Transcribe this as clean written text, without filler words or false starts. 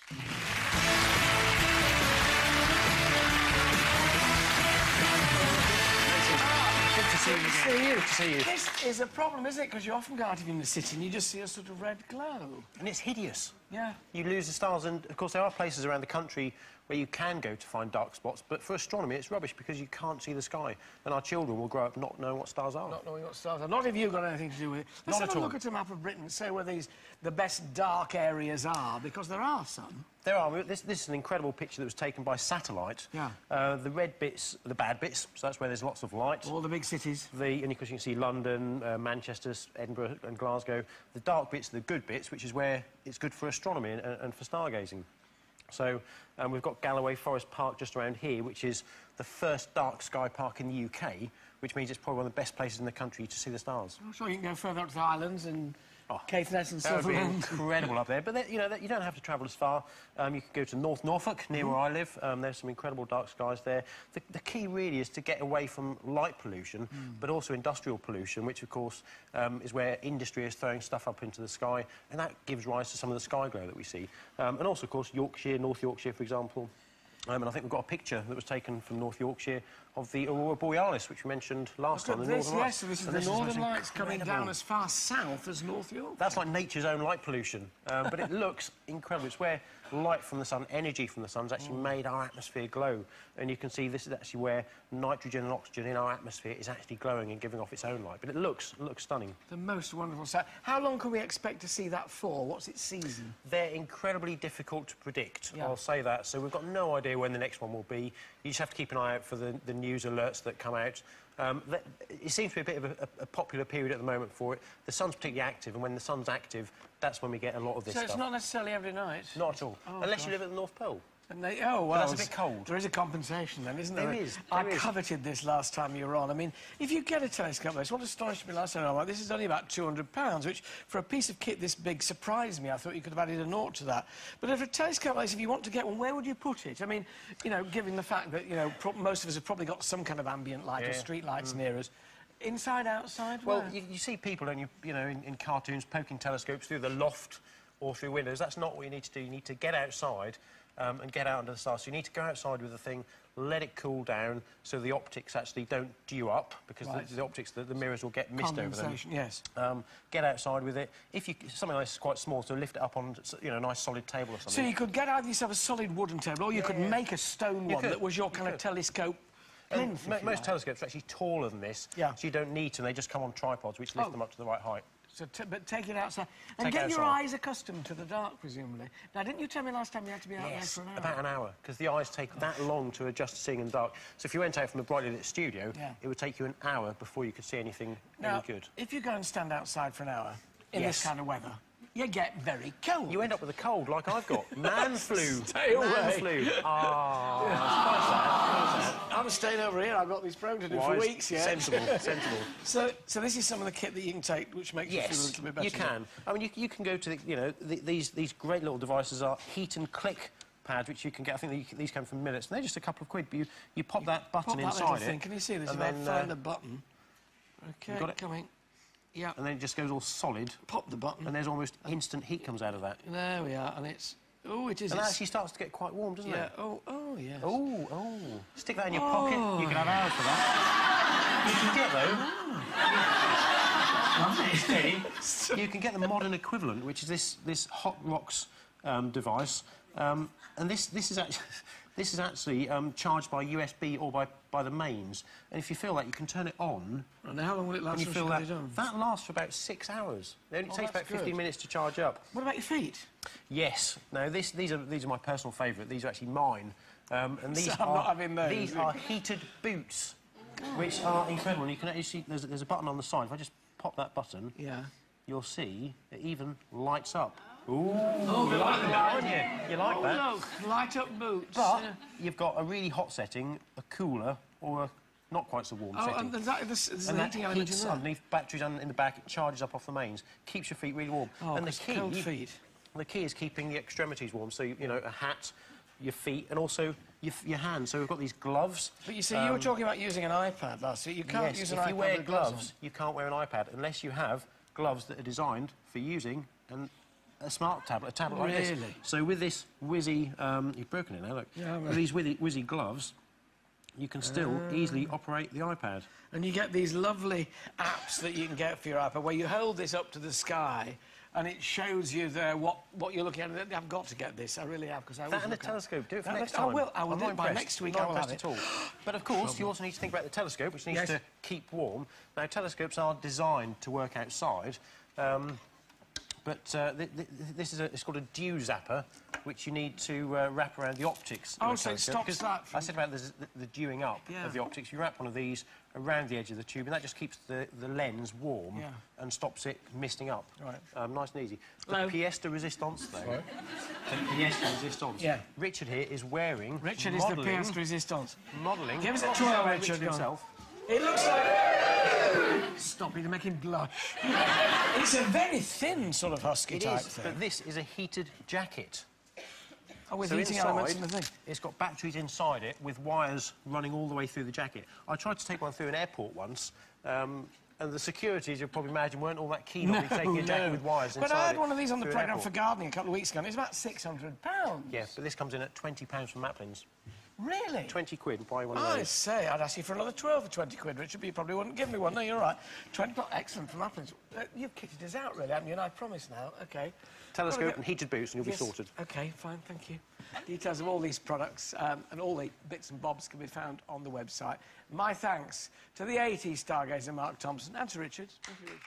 Good to see you. Good to see you. This is a problem, isn't it? Because you often go out in the city and you just see a sort of red glow. And it's hideous. Yeah. You lose the stars, and, of course, there are places around the country where you can go to find dark spots, but for astronomy, it's rubbish because you can't see the sky, and our children will grow up not knowing what stars are. Not knowing what stars are. Not if you've got anything to do with it. Let's have a look at a map of Britain and say where the best dark areas are, because there are some. There are. This is an incredible picture that was taken by satellite. Yeah. The red bits, the bad bits, so that's where there's lots of light. All the big cities. And of course you can see London, Manchester, Edinburgh and Glasgow. The dark bits are the good bits, which is where it's good for astronomy and for stargazing. So we've got Galloway Forest Park just around here, which is the first dark sky park in the UK, which means it's probably one of the best places in the country to see the stars. I'm sure you can go further up to the islands and Caithness and That would be Sutherland. incredible up there. But, you know, you don't have to travel as far. You can go to North Norfolk, near where I live. There's some incredible dark skies there. The key really is to get away from light pollution, but also industrial pollution, which, of course, is where industry is throwing stuff up into the sky, and that gives rise to some of the sky glow that we see. And also, of course, Yorkshire, North Yorkshire, for example. And I think we've got a picture that was taken from North Yorkshire of the Aurora Borealis, which we mentioned last time. Yes, so this is the Northern Lights coming down as far south as North York. That's like nature's own light pollution, but it looks incredible. It's where light from the sun, energy from the sun, has actually made our atmosphere glow. And you can see this is actually where nitrogen and oxygen in our atmosphere is actually glowing and giving off its own light. But it looks stunning. The most wonderful sight. How long can we expect to see that for? What's its season? They're incredibly difficult to predict, Yeah. I'll say that. So we've got no idea when the next one will be. You just have to keep an eye out for the news alerts that come out. It seems to be a bit of a popular period at the moment for it. The sun's particularly active, and when the sun's active, that's when we get a lot of this stuff. So it's not necessarily every night? Not at all. Oh, Unless you live at the North Pole. And well, but that's a bit cold. There is a compensation then, isn't there? There is. I coveted this last time you were on. I mean, if you get a telescope like this, what astonished me last time, like, this is only about £200, which for a piece of kit this big surprised me. I thought you could have added a nought to that. But if a telescope like this, if you want to get one, where would you put it? I mean, you know, given the fact that, you know, most of us have probably got some kind of ambient light or street lights near us. Inside, outside? Well, you see people, don't you know, in cartoons poking telescopes through the loft or through windows. That's not what you need to do. You need to get outside and get out under the stars. So you need to go outside with the thing, let it cool down so the optics actually don't dew up, because the optics, the mirrors will get mist over them. Yes. Get outside with it. If you something like this is quite small, so lift it up on, you know, a nice solid table or something. So you could get either yourself a solid wooden table, or you could make a stone one that was your kind of telescope. Most telescopes are actually taller than this, so you don't need to. They just come on tripods, which lift them up to the right height. So but take it outside. And get your eyes accustomed to the dark, presumably. Now, didn't you tell me last time you had to be out there for an hour? About an hour, because the eyes take that long to adjust to seeing in the dark. So if you went out from a brightly lit studio, it would take you an hour before you could see anything any good. If you go and stand outside for an hour in this kind of weather, you get very cold. You end up with a cold like I've got. Man flu. Stay away. Man flu. Ah, that's quite sad. I'm staying over here. I've got these programmes to do for weeks yet. Sensible, sensible. So this is some of the kit that you can take, which makes you feel a little bit better. You can. I mean, you can go to the, you know, these great little devices are heat and click pads, which you can get. I think these come from Millets, and they're just a couple of quid. But you pop that button inside it. Can you see this? If I find the button. Okay, got it coming. Yeah. And then it just goes all solid. Pop the button. And there's almost instant heat comes out of that. There we are, and it's... Oh, it is. And that actually starts to get quite warm, doesn't it? Oh, yes. Oh. Stick that in your pocket. You can have hours for that. You can get the modern equivalent, which is this Hot Rocks device. And this is actually charged by USB or by the mains. And if you feel that, you can turn it on. And how long will it last? And you feel that lasts for about 6 hours. It only takes about 15 minutes to charge up. What about your feet? Yes. Now these are my personal favourite. These are actually mine. And these I'm not having those. These are heated boots, which are incredible. And you can actually see there's a button on the side. If I just pop that button, you'll see it even lights up. Ooh, you like that, aren't you? You like that? Look, light up boots. But you've got a really hot setting, a cooler, or a not quite so warm setting. And there's and that heats underneath, batteries in the back, it charges up off the mains, keeps your feet really warm. And cold feet. The key is keeping the extremities warm, so, you know, a hat, your feet, and also your hands. So we've got these gloves. But you see, you were talking about using an iPad last week. You can't use an iPad. If you wear gloves, you can't wear an iPad unless you have gloves that are designed for using an A smart tablet, a tablet like this. Really? So with this whizzy, you've broken it now, look. Yeah, with these whizzy gloves, you can still easily operate the iPad. And you get these lovely apps that you can get for your iPad where you hold this up to the sky and it shows you there what you're looking at. I've got to get this, I really have, because I That and a telescope, do it for next I time. will I'm do not it by impressed. next week. Not I will have impressed it. at all. But of course, you also need to think about the telescope, which needs to keep warm. Now, telescopes are designed to work outside, but this is it's called a dew zapper, which you need to wrap around the optics. Oh, of the so it telescope, stops because that from... I said about the dewing up of the optics. You wrap one of these around the edge of the tube, and that just keeps the lens warm and stops it misting up. Right. Nice and easy. The pièce de résistance, though. Right. The pièce de résistance. Yeah. Richard here is wearing... Richard is the pièce de résistance. Modelling. Give us a twirl, Richard. himself. It looks like... Stop, you're making blush. It's a very thin sort of husky type thing. But this is a heated jacket. Oh, with So heating inside, elements in the thing. it's got batteries inside it with wires running all the way through the jacket. I tried to take one through an airport once, and the security, as you'll probably imagine, weren't all that keen on me taking a jacket with wires inside it. But I had one of these on the through an programme airport. for gardening a couple of weeks ago, and it's about £600. Yeah, but this comes in at £20 from Maplin's. Really? 20 quid, buy one of I those. say, I'd ask you for another 12 or 20 quid, Richard, but you probably wouldn't give me one. No, you're right. 20, excellent from Apple's. You've kitted us out, really, haven't you? And I promise now. OK. Telescope and heated boots, and you'll be sorted. OK, fine, thank you. Details of all these products and all the bits and bobs can be found on the website. My thanks to the 80s stargazer Mark Thompson and to Richard. Thank you, Richard.